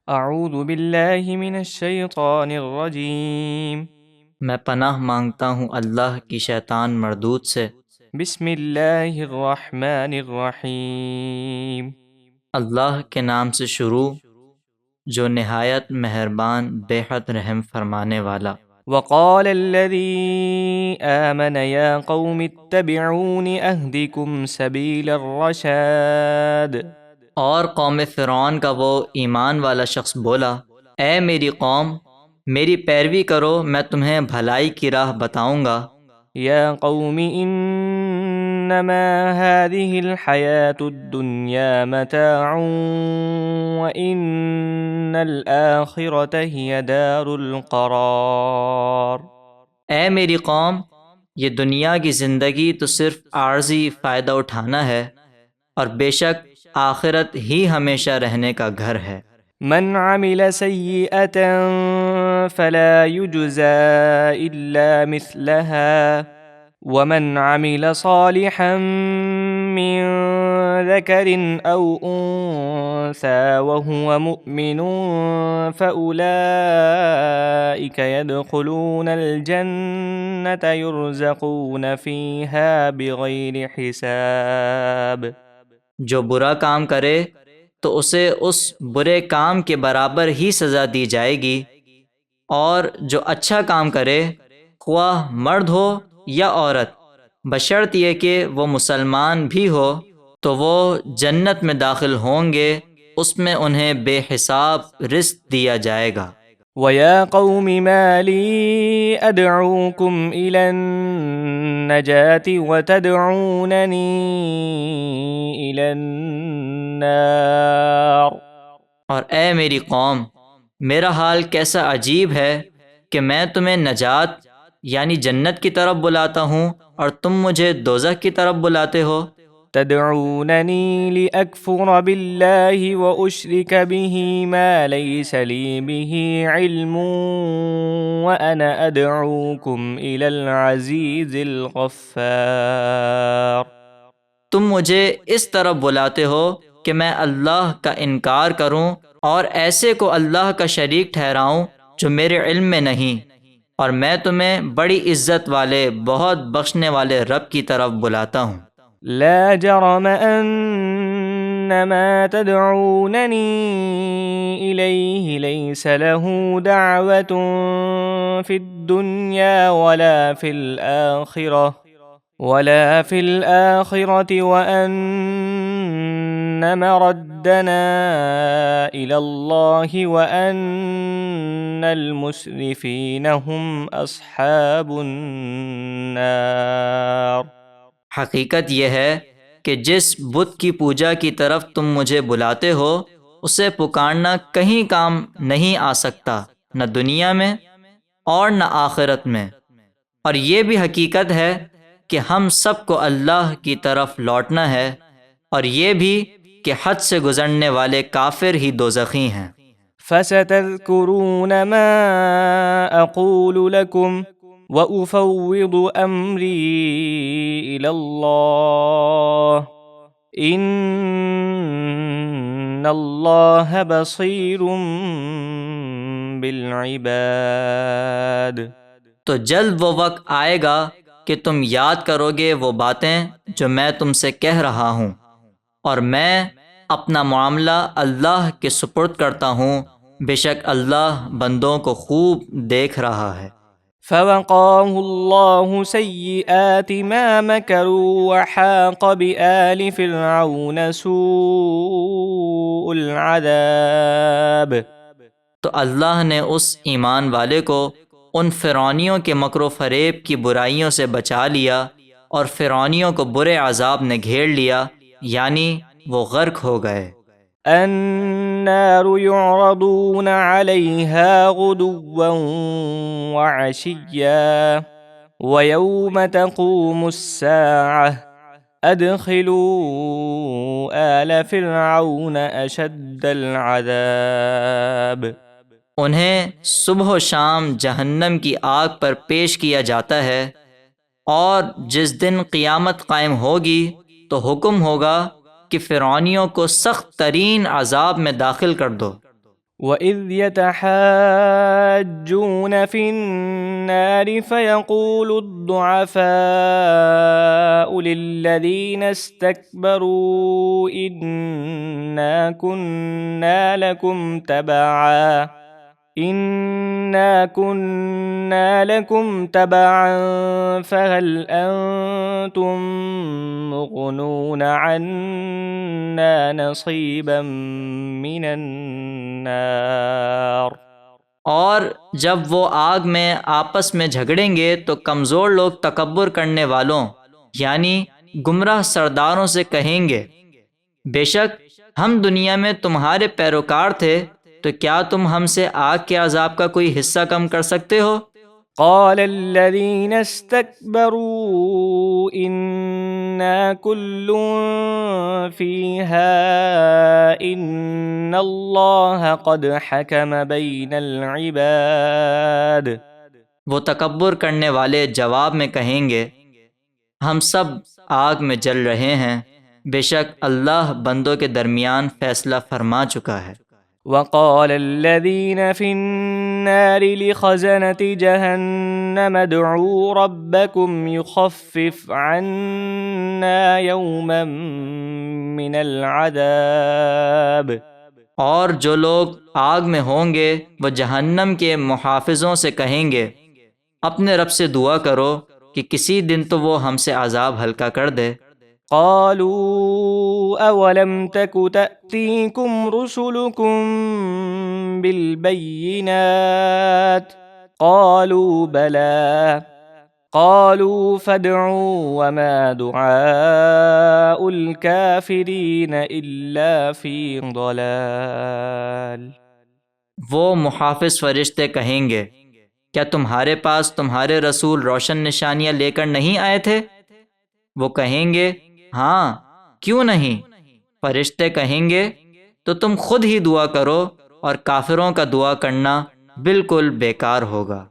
اعوذ باللہ من الشیطان الرجیم۔ میں پناہ مانگتا ہوں اللہ کی شیطان مردود سے۔ بسم اللہ الرحمن الرحیم۔ اللہ کے نام سے شروع جو نہایت مہربان بے حد رحم فرمانے والا۔ وقال الذي آمن يا قوم اتبعون اهدكم سبيل الرشاد۔ اور قوم فرعون کا وہ ایمان والا شخص بولا، اے میری قوم میری پیروی کرو، میں تمہیں بھلائی کی راہ بتاؤں گا۔ يا قوم انما هذه الحياة الدنيا متاع وان الآخرة هي دار القرار۔ اے میری قوم یہ دنیا کی زندگی تو صرف عارضی فائدہ اٹھانا ہے، اور بے شک آخرت ہی ہمیشہ رہنے کا گھر ہے۔ من عمل سيئة فلا يجزى إلا مثلها ومن عمل صالحا من ذكر أو أنثى وهو مؤمن فأولئك يدخلون الجنة يرزقون فيها بغير حساب۔ جو برا کام کرے تو اسے اس برے کام کے برابر ہی سزا دی جائے گی، اور جو اچھا کام کرے خواہ مرد ہو یا عورت، بشرط یہ کہ وہ مسلمان بھی ہو، تو وہ جنت میں داخل ہوں گے، اس میں انہیں بے حساب رزق دیا جائے گا۔ وَيَا قَوْمِ مَا لِي أَدْعُوكُمْ إِلَى النَّجَاةِ وَتَدْعُونَنِي إِلَى النَّارِ۔ اور اے میری قوم میرا حال کیسا عجیب ہے کہ میں تمہیں نجات یعنی جنت کی طرف بلاتا ہوں اور تم مجھے دوزخ کی طرف بلاتے ہو۔ تدعونني لأكفر بالله وأشرك به ما ليس لي به علم وأنا أدعوكم إلى العزيز الغفار۔ تم مجھے اس طرف بلاتے ہو کہ میں اللہ کا انکار کروں اور ایسے کو اللہ کا شریک ٹھہراؤں جو میرے علم میں نہیں، اور میں تمہیں بڑی عزت والے بہت بخشنے والے رب کی طرف بلاتا ہوں۔ لا جرم أن ما تدعونني إليه ليس له دعوة في الدنيا ولا في الآخرة وأن مردنا إلى الله وأن المسرفين هم أصحاب النار۔ حقیقت یہ ہے کہ جس بت کی پوجا کی طرف تم مجھے بلاتے ہو اسے پکارنا کہیں کام نہیں آ سکتا، نہ دنیا میں اور نہ آخرت میں، اور یہ بھی حقیقت ہے کہ ہم سب کو اللہ کی طرف لوٹنا ہے، اور یہ بھی کہ حد سے گزرنے والے کافر ہی دوزخی ہیں۔ فَسَتَذْكُرُونَ مَا أَقُولُ لَكُمْ وَأُفَوِّضُ أَمْرِي إِلَى اللَّهِ إِنَّ اللَّهَ بَصِيرٌ بِالْعِبَادِ۔ تو جلد وہ وقت آئے گا کہ تم یاد کرو گے وہ باتیں جو میں تم سے کہہ رہا ہوں، اور میں اپنا معاملہ اللہ کے سپرد کرتا ہوں، بے شک اللہ بندوں کو خوب دیکھ رہا ہے۔ فَوَقَاهُ اللَّهُ سَيِّئَاتِ مَا مَكَرُوا وَحَاقَ بِآلِ فِرْعَوْنَ سُوءُ الْعَذَابِ۔ تو اللہ نے اس ایمان والے کو ان فرعونیوں کے مکر و فریب کی برائیوں سے بچا لیا، اور فرعونیوں کو برے عذاب نے گھیر لیا، یعنی وہ غرق ہو گئے۔ النار يعرضون عليها غدوا وعشيا ويوم تقوم الساعة أدخلوا آل فرعون أشد العذاب۔ انہیں صبح و شام جہنم کی آگ پر پیش کیا جاتا ہے، اور جس دن قیامت قائم ہوگی تو حکم ہوگا کہ فرعونیوں کو سخت ترین عذاب میں داخل کر دو۔ وَإِذْ يَتَحَاجُّونَ فِي النَّارِ فَيَقُولُ الضُّعَفَاءُ لِلَّذِينَ اسْتَكْبَرُوا إِنَّا كُنَّا لَكُمْ تَبَعًا فَهَلْ أَنْتُمْ مُغْنُونَ عَنَّا نَصِيبًا مِنَ النَّارِ۔ اور جب وہ آگ میں آپس میں جھگڑیں گے تو کمزور لوگ تکبر کرنے والوں یعنی گمراہ سرداروں سے کہیں گے، بے شک ہم دنیا میں تمہارے پیروکار تھے، تو کیا تم ہم سے آگ کے عذاب کا کوئی حصہ کم کر سکتے ہو؟ قال الذين استكبروا إنا كل فيها إن الله قد حكم بين العباد۔ وہ تکبر کرنے والے جواب میں کہیں گے، ہم سب آگ میں جل رہے ہیں، بے شک اللہ بندوں کے درمیان فیصلہ فرما چکا ہے۔ وقال الذين في النار لخزنة جهنم ادعوا ربكم يخفف عنا يوما من العذاب۔ اور جو لوگ آگ میں ہوں گے وہ جہنم کے محافظوں سے کہیں گے، اپنے رب سے دعا کرو کہ کسی دن تو وہ ہم سے عذاب ہلکا کر دے۔ قالوا اولم تك تأتيكم رسلكم بالبينات قالوا بلى قالوا فادعوا وما دعاء الكافرين إلا في ضلال۔ وہ محافظ فرشتے کہیں گے، کیا تمہارے پاس تمہارے رسول روشن نشانیاں لے کر نہیں آئے تھے؟ وہ کہیں گے ہاں، کیوں نہیں؟ فرشتے کہیں گے تو تم خود ہی دعا کرو اور کافروں کا دعا کرنا بالکل بیکار ہوگا۔